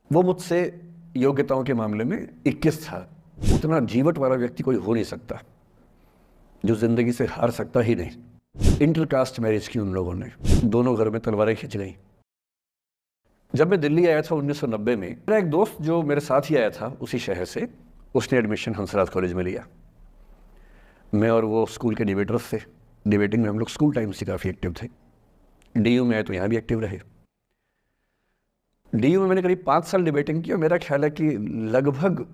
वो मुझसे योग्यताओं के मामले में 21 था। उतना जीवट वाला व्यक्ति कोई हो नहीं सकता जो जिंदगी से हार सकता ही नहीं। इंटरकास्ट मैरिज की उन लोगों ने, दोनों घर में तलवारें खिंच गई। जब मैं दिल्ली आया था 1990 में, मेरा एक दोस्त जो मेरे साथ ही आया था उसी शहर से, उसने एडमिशन हंसराज कॉलेज में लिया। मैं और वो स्कूल के डिबेटर्स थे। डिबेटिंग में हम लोग स्कूल टाइम से काफ़ी एक्टिव थे। डीयू में आए तो यहाँ भी एक्टिव रहे। डीयू में मैंने करीब 5 साल डिबेटिंग की और मेरा ख्याल है कि लगभग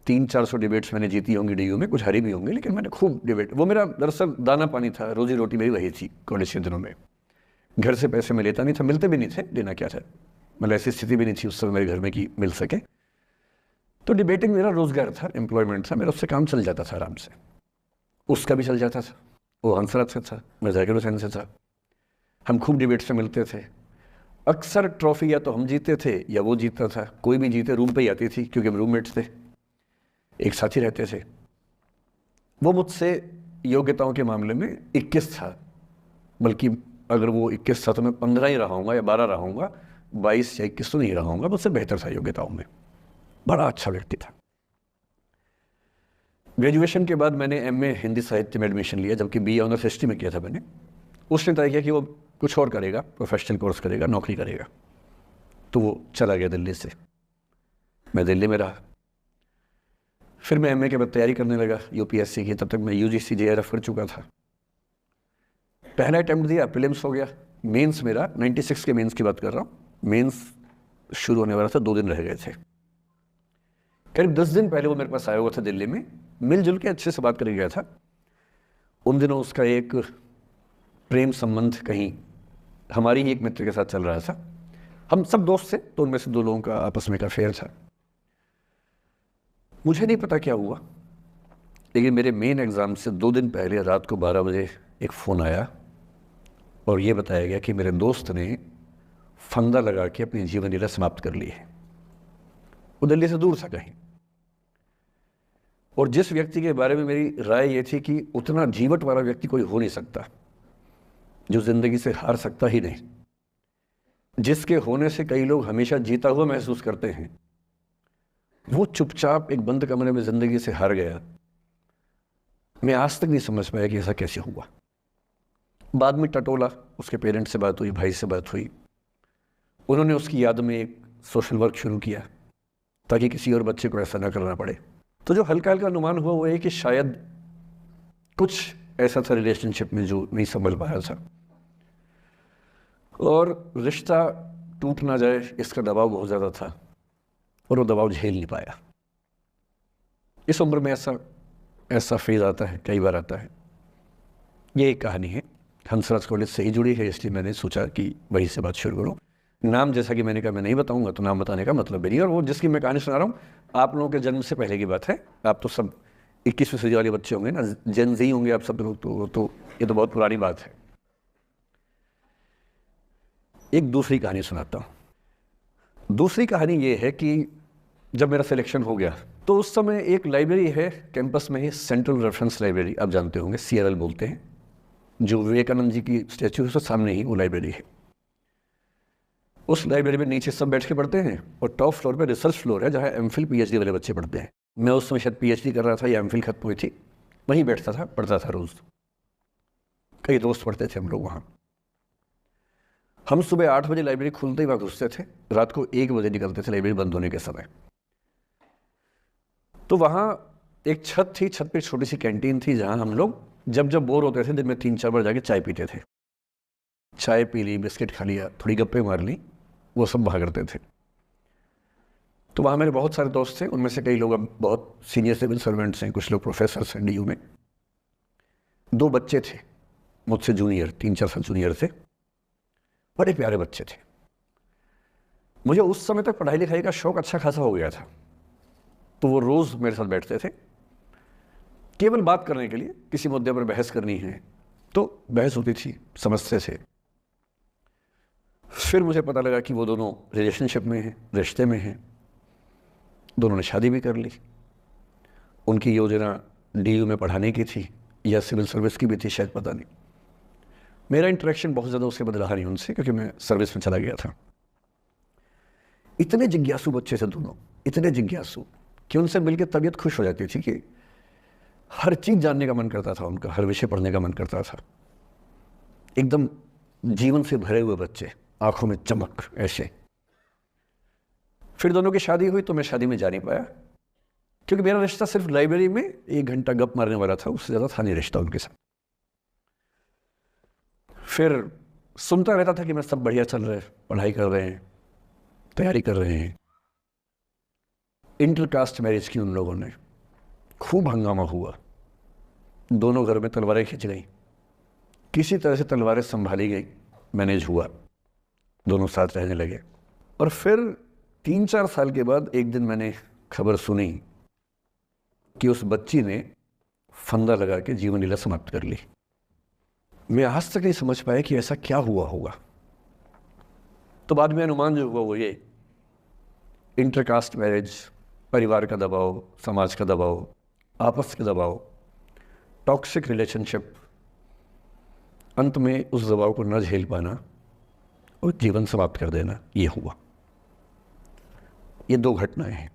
300-400 डिबेट्स मैंने जीती होंगी डीयू में, कुछ हारी भी होंगी, लेकिन मैंने खूब डिबेट, वो मेरा दरअसल दाना पानी था, रोजी रोटी मेरी वही थी कॉलेज के दिनों में। घर से पैसे मैं लेता नहीं था, मिलते भी नहीं थे, देना क्या था, मतलब ऐसी स्थिति भी नहीं थी उस समय मेरे घर में कि मिल सके। तो डिबेटिंग मेरा रोजगार था, एम्प्लॉयमेंट था मेरा, उससे काम चल जाता था आराम से। उसका भी चल जाता था, वो हंसराज से था, मैं जाकिर हुसैन से था। हम खूब डिबेट से मिलते थे। अक्सर ट्रॉफी या तो हम जीते थे या वो जीतता था, कोई भी जीते रूम पे ही आती थी क्योंकि हम रूममेट्स थे, एक साथ ही रहते थे। वो मुझसे योग्यताओं के मामले में 21 था, बल्कि अगर वो 21 था तो मैं 15 ही रहा हूँगा या 12 रहा हूँगा, 22 या 21 तो नहीं रहा हूँगा, मुझसे बेहतर था योग्यताओं में। बड़ा अच्छा व्यक्ति था। ग्रेजुएशन के बाद मैंने एमए हिंदी साहित्य में एडमिशन लिया, जबकि बीए ऑनर्स हिस्ट्री में किया था मैंने। उसने तय किया कि वो कुछ और करेगा, प्रोफेशनल कोर्स करेगा, नौकरी करेगा, तो वो चला गया दिल्ली से। मैं दिल्ली में रहा। फिर मैं एमए के बाद तैयारी करने लगा यूपीएससी की। तब तक मैं यूजीसी जेआरएफ कर चुका था। पहला अटैम्प्ट दिया, प्रीलिम्स हो गया। मेंस मेरा 96 के मेंस की बात कर रहा हूँ, मेंस शुरू होने वाला था, 2 दिन रह गए थे। करीब 10 दिन पहले वो मेरे पास आया हुआ था दिल्ली में, मिलजुल के अच्छे से बात करके गया था। उन दिनों उसका एक प्रेम संबंध कहीं हमारी ही एक मित्र के साथ चल रहा था। हम सब दोस्त थे, तो उनमें से 2 लोगों का आपस में का अफेयर था। मुझे नहीं पता क्या हुआ, लेकिन मेरे मेन एग्ज़ाम से 2 दिन पहले रात को 12 बजे एक फ़ोन आया और ये बताया गया कि मेरे दोस्त ने फंदा लगा के अपनी जीवन लीला समाप्त कर ली है। वो दिल्ली से दूर था कहीं, और जिस व्यक्ति के बारे में मेरी राय ये थी कि उतना जीवट वाला व्यक्ति कोई हो नहीं सकता जो ज़िंदगी से हार सकता ही नहीं, जिसके होने से कई लोग हमेशा जीता हुआ महसूस करते हैं, वो चुपचाप एक बंद कमरे में ज़िंदगी से हार गया। मैं आज तक नहीं समझ पाया कि ऐसा कैसे हुआ। बाद में टटोला, उसके पेरेंट्स से बात हुई, भाई से बात हुई। उन्होंने उसकी याद में एक सोशल वर्क शुरू किया ताकि किसी और बच्चे को ऐसा ना करना पड़े। तो जो हल्का हल्का अनुमान हुआ वो है कि शायद कुछ ऐसा था रिलेशनशिप में जो नहीं संभल पाया था, और रिश्ता टूट ना जाए इसका दबाव बहुत ज़्यादा था, और वो दबाव झेल नहीं पाया। इस उम्र में ऐसा फेज आता है, कई बार आता है। ये एक कहानी है, हंसराज कॉलेज से ही जुड़ी है, इसलिए मैंने सोचा कि वहीं से बात शुरू करूँ। नाम जैसा कि मैंने कहा मैं नहीं बताऊंगा, तो नाम बताने का मतलब भी नहीं। और वो जिसकी मैं कहानी सुना रहा हूँ, आप लोगों के जन्म से पहले की बात है। आप तो सब 21वीं सदी वाले बच्चे होंगे ना, जेन ज़ी होंगे आप सब लोग, तो ये तो बहुत पुरानी बात है। एक दूसरी कहानी सुनाता हूँ। दूसरी कहानी ये है कि जब मेरा सिलेक्शन हो गया तो उस समय एक लाइब्रेरी है कैंपस में ही, सेंट्रल रेफरेंस लाइब्रेरी, आप जानते होंगे, CRL बोलते हैं, जो विवेकानंद जी की स्टैच्यू है उसके सामने ही वो लाइब्रेरी है। उस लाइब्रेरी में नीचे सब बैठ के पढ़ते हैं, और टॉप फ्लोर पे रिसर्च फ्लोर है जहाँ MPhil PhD वाले बच्चे पढ़ते हैं। मैं उस समय शायद PhD कर रहा था या MPhil खत्म हुई थी, वहीं बैठता था, पढ़ता था रोज़। कई दोस्त पढ़ते थे हम लोग वहाँ। हम सुबह 8 बजे लाइब्रेरी खुलते ही वहाँ घुसते थे, रात को 1 बजे निकलते थे लाइब्रेरी बंद होने के समय। तो वहाँ एक छत थी, छत पे छोटी सी कैंटीन थी जहाँ हम लोग जब जब बोर होते थे दिन में 3-4 बार जाके चाय पीते थे। चाय पी ली, बिस्किट खा लिया, थोड़ी गप्पे मार ली, वो सब वहाँ करते थे। तो वहाँ मेरे बहुत सारे दोस्त थे, उनमें से कई लोग अब बहुत सीनियर सिविल सर्वेंट्स हैं, कुछ लोग प्रोफेसर्स हैं DU में। 2 बच्चे थे मुझसे जूनियर, 3-4 साल जूनियर थे, बड़े प्यारे बच्चे थे। मुझे उस समय तक पढ़ाई लिखाई का शौक अच्छा खासा हो गया था, तो वो रोज़ मेरे साथ बैठते थे केवल बात करने के लिए। किसी मुद्दे पर बहस करनी है तो बहस होती थी, समझते थे। फिर मुझे पता लगा कि वो दोनों रिलेशनशिप में हैं, रिश्ते में हैं, दोनों ने शादी भी कर ली। उनकी योजना DU में पढ़ाने की थी या सिविल सर्विस की भी थी, शायद पता नहीं। मेरा इंटरेक्शन बहुत ज़्यादा उसके बाद रहा नहीं उनसे, क्योंकि मैं सर्विस में चला गया था। इतने जिज्ञासु बच्चे थे दोनों, इतने जिज्ञासु कि उनसे मिलकर तबीयत खुश हो जाती थी कि हर चीज़ जानने का मन करता था उनका, हर विषय पढ़ने का मन करता था। एकदम जीवन से भरे हुए बच्चे, आंखों में चमक ऐसे। फिर दोनों की शादी हुई तो मैं शादी में जा नहीं पाया, क्योंकि मेरा रिश्ता सिर्फ लाइब्रेरी में 1 घंटा गप मारने वाला था, उससे ज़्यादा था नहीं रिश्ता उनके साथ। फिर सुनता रहता था कि मैं सब बढ़िया चल रहा है, पढ़ाई कर रहे हैं, तैयारी कर रहे हैं। इंटरकास्ट मैरिज की उन लोगों ने, खूब हंगामा हुआ, दोनों घर में तलवारें खिंच गई, किसी तरह से तलवारें संभाली गई, मैनेज हुआ, दोनों साथ रहने लगे। और फिर 3-4 साल के बाद एक दिन मैंने खबर सुनी कि उस बच्ची ने फंदा लगा के जीवन लीला समाप्त कर ली। मैं आज तक नहीं समझ पाया कि ऐसा क्या हुआ होगा। तो बाद में अनुमान जो हुआ वो ये, इंटरकास्ट मैरिज, परिवार का दबाव, समाज का दबाव, आपस के दबाव, टॉक्सिक रिलेशनशिप, अंत में उस दबाव को न झेल पाना और जीवन समाप्त कर देना, ये हुआ। ये 2 घटनाएं हैं।